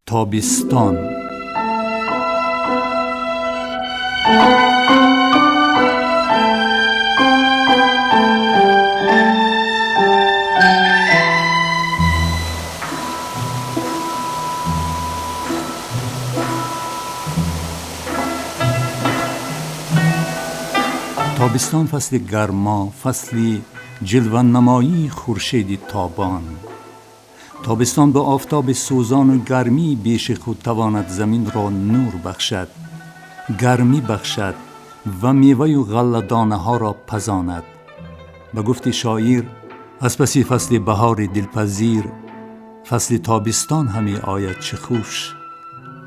تابستان. تابستان فصل گرما، فصل جلوه نمایی خورشید تابان. تابستان به آفتاب سوزان و گرمی بیش خود تواند زمین را نور بخشد، گرمی بخشد و میوه و غله دانه ها را پزاند. به گفت شاعر، از پسی فصل بهار دلپذیر فصل تابستان همی آید چه خوش.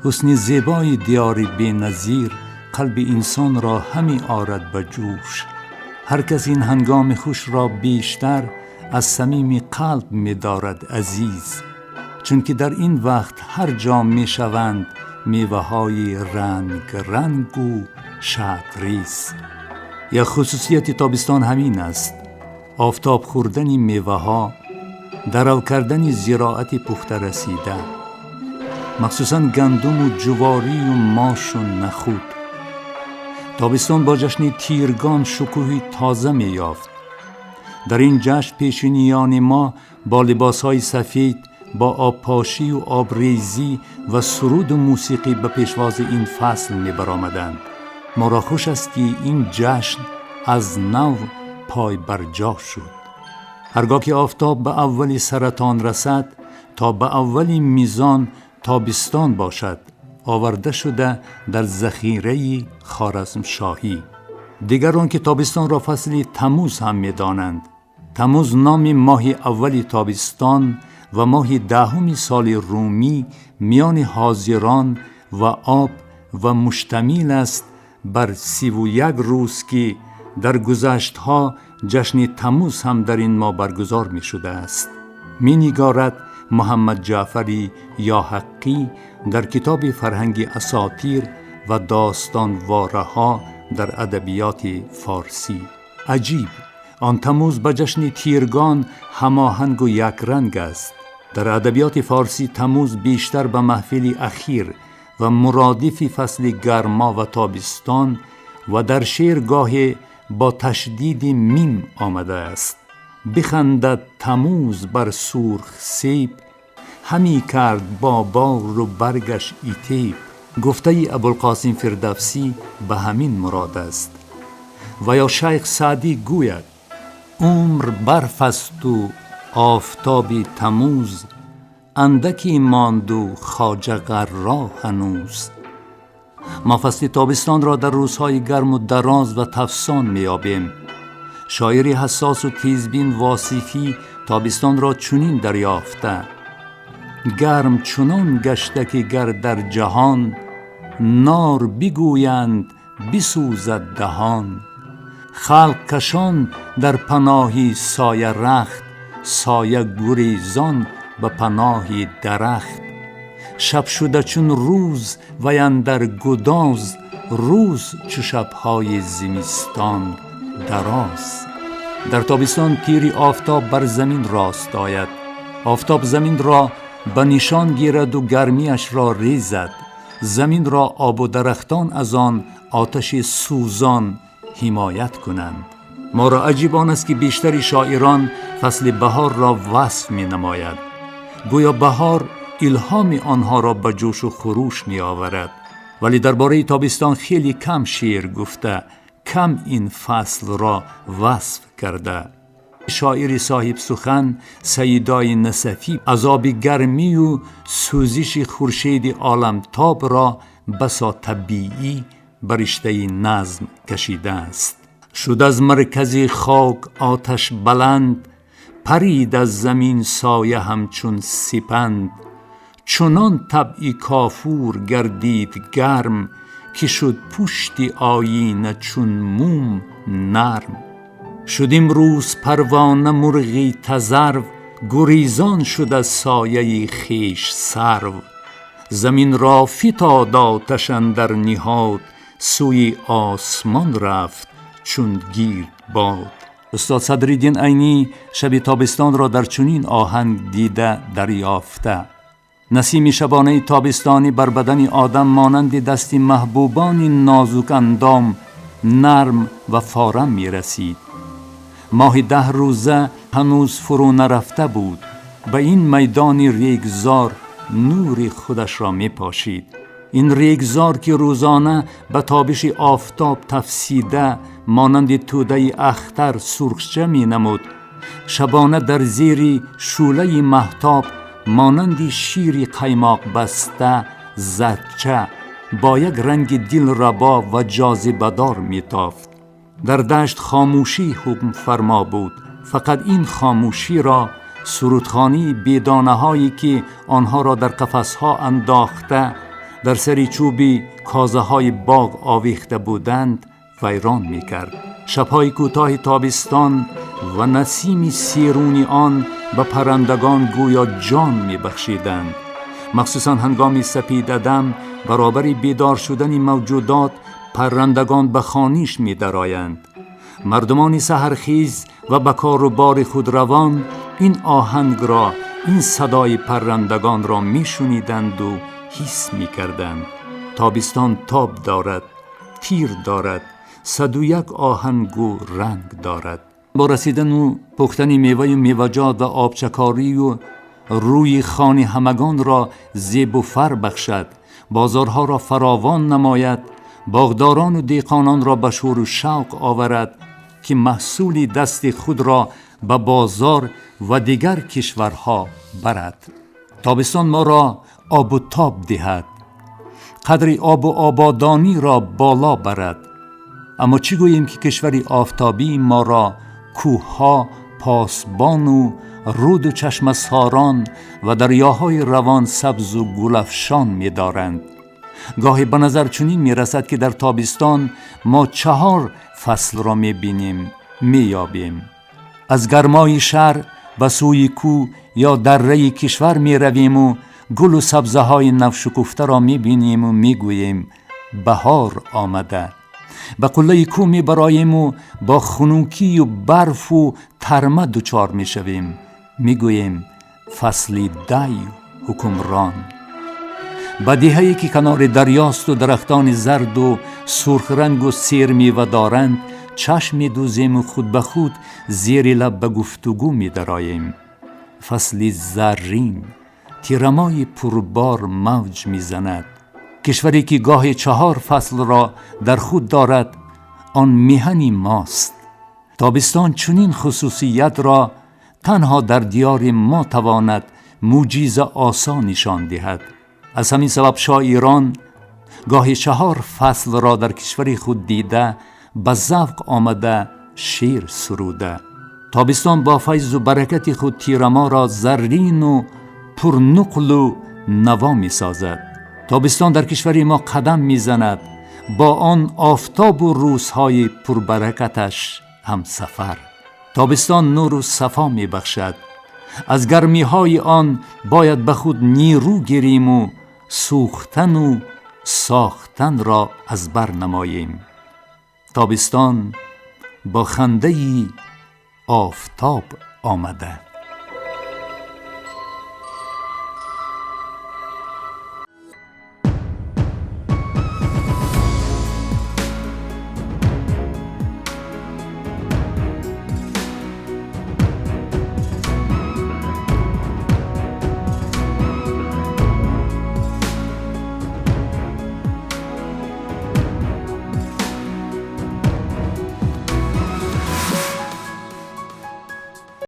حسن زیبای دیار بی نظیر قلب انسان را همی آرد به جوش. هر کس این هنگام خوش را بیشتر از صمیم قلب می دارد عزیز، چون که در این وقت هر جا می شوند میوه های رنگ رنگ و شادریز. یا خصوصیت تابستان همین است: آفتاب خوردن میوه ها، درو کردن زراعت پخته رسیده، مخصوصا گندم و جواری و ماش و نخود. تابستان با جشن تیرگان شکوهی تازه می یافت. در این جشن پیشینیان ما با لباسهای سفید، با آبپاشی و آبریزی و سرود و موسیقی به پیشواز این فصل می برآمدند. ما را خوش است که این جشن از نو پای برجا شد. هرگاه که آفتاب به اولی سرطان رسد تا به اولی میزان تابستان باشد، آورده شده در ذخیره خوارزمشاهی. دیگران که تابستان را فصل تموز هم می دانند. تموز نام ماه اولی تابستان و ماه دهم سال رومی میان حاضران و آب و مشتمل است بر 31 روز که در گذشتها جشن تموز هم در این ماه برگزار می شده است. می نگارد محمد جعفری یا حقی در کتاب فرهنگ اساطیر و داستان وارها در ادبیات فارسی. عجیب، آن تموز با جشن تیرگان هماهنگ و یک رنگ است. در ادبیات فارسی تموز بیشتر به محفل اخیر و مرادف فصل گرما و تابستان و در شعر گاهی با تشدید میم آمده است. بخندد تموز بر سرخ سیب، همی کرد با بار و برگش ایتیب. گفته ابوالقاسم فردوسی به همین مراد است. و یا شیخ سعدی گوید: عمر برف است و آفتاب تموز، اندکی ماند و خواجه غرا هنوز. ما فصل تابستان را در روزهای گرم و دراز و تفسان میابیم. شاعر حساس و تیزبین واصفی تابستان را چنین دریافته: گرم چنان گشته که گر در جهان، نار بگویند بسوزد دهان. خلق کشان در پناهی سایه رخت، سایه گریزان به پناهی درخت. شب شده چون روز و اندر گداز، روز چو شبهای زمستان دراز. در تابستان تیری آفتاب بر زمین راست آید. آفتاب زمین را به نشان گیرد و گرمیش را ریزد. زمین را آب و درختان از آن آتش سوزان حمایت کنند. ما را عجیب آن است که بیشتر شاعران فصل بهار را وصف می نماید. گویا بهار الهام آنها را به جوش و خروش می آورد. ولی درباره تابستان خیلی کم شعر گفته، کم این فصل را وصف کرده. شاعر صاحب سخن سیدای نصفی عذاب گرمی و سوزش خورشید عالمتاب را بسا طبیعی بر رشته نظم کشیده است. شد از مرکز خاک آتش بلند، پرید از زمین سایه همچون سپند. چنان طبع کافور گردید گرم، که شد پشت آیینه چون موم نرم. شد امروز پروانه مرغی تذرو، گریزان شد از سایه خویش سرو. زمین را فتاد آتش اندر نهاد، سوی آسمان رفت چون گرد باد. استاد صدرالدین عینی شب تابستان را در چنین آهنگ دیده دریافته: نسیم شبانه تابستانی بر بدن آدم مانند دست محبوبان نازک اندام نرم و فارم می رسید. ماه 10 روزه هنوز فرو نرفته بود. به این میدان ریگزار نور خودش را می پاشید. این ریگزار که روزانه به تابش آفتاب تفسیده مانند توده اختر سرخچه می نمود، شبانه در زیر شعله مهتاب مانند شیر قیماق بسته زرچه با یک رنگ دلربا و جاذبه‌دار میتافت. در دشت خاموشی حکم فرما بود. فقط این خاموشی را سرودخوانی بیدانه هایی که آنها را در قفسها انداخته در سری چوبی کازه های باغ آویخته بودند ویران میکرد. شبهای کوتاه تابستان و نسیم سیرونی آن به پرندگان گویا جان میبخشیدند. مخصوصا هنگام سپیددم برابر بیدار شدن موجودات پرندگان به خوانیش می‌درآیند. مردمان سحرخیز و به کار و بار خود روان این آهنگ را، این صدای پرندگان را میشنیدند و حس میکردند. تابستان تاب دارد، تیر دارد، 101 آهنگ و رنگ دارد. با رسیدن و پختن میوه و میوه‌جات و آبچکاری و روی خوان همگان را زیب و فر بخشد، بازارها را فراوان نماید، باغداران و دیقانان را به شور و شوق آورد که محصول دست خود را به بازار و دیگر کشورها برد. تابستان ما را آب و تاب دهد، قدر آب و آبادانی را بالا برد. اما چی گوییم که کشوری آفتابی ما را کوهها، پاسبان و رود و چشم ساران و دریاهای روان سبز و گلفشان می دارند. گاهی به نظر چنین می رسد که در تابستان ما 4 فصل را می بینیم، می یابیم. از گرمای شهر به سوی کوه یا دره کشور می رویم و گل و سبزه های نوشکفته را می بینیم و می گوییم بهار آمده. به قله کوه می براییم و با خنوکی و برف و ترمه دچار می شویم. می گوییم فصل دی حکمران. به دهه‌ای که کنار دریاست و درختان زرد و سرخ رنگ و سیر میوه دارند چشم می دوزیم و خود به خود زیر لب به گفتگو می درآییم. فصل زرین تیرمای پربار موج می زند. کشوری که گاه 4 فصل را در خود دارد آن میهن ماست. تابستان چنین خصوصیت را تنها در دیار ما تواند معجزه آسان نشان دهد. از همین سبب شاعران گاه 4 فصل را در کشور خود دیده به ذوق آمده شعر سروده. تابستان با فیض و برکت خود تیرما را زرین و پرنقل و نوا می سازد. تابستان در کشور ما قدم می زند، با آن آفتاب و روزهای پربرکتش هم سفر. تابستان نور و صفا می بخشد. از گرمی های آن باید به خود نیرو گیریم و سوختن و ساختن را از بر نماییم. تابستان با خنده آفتاب آمده.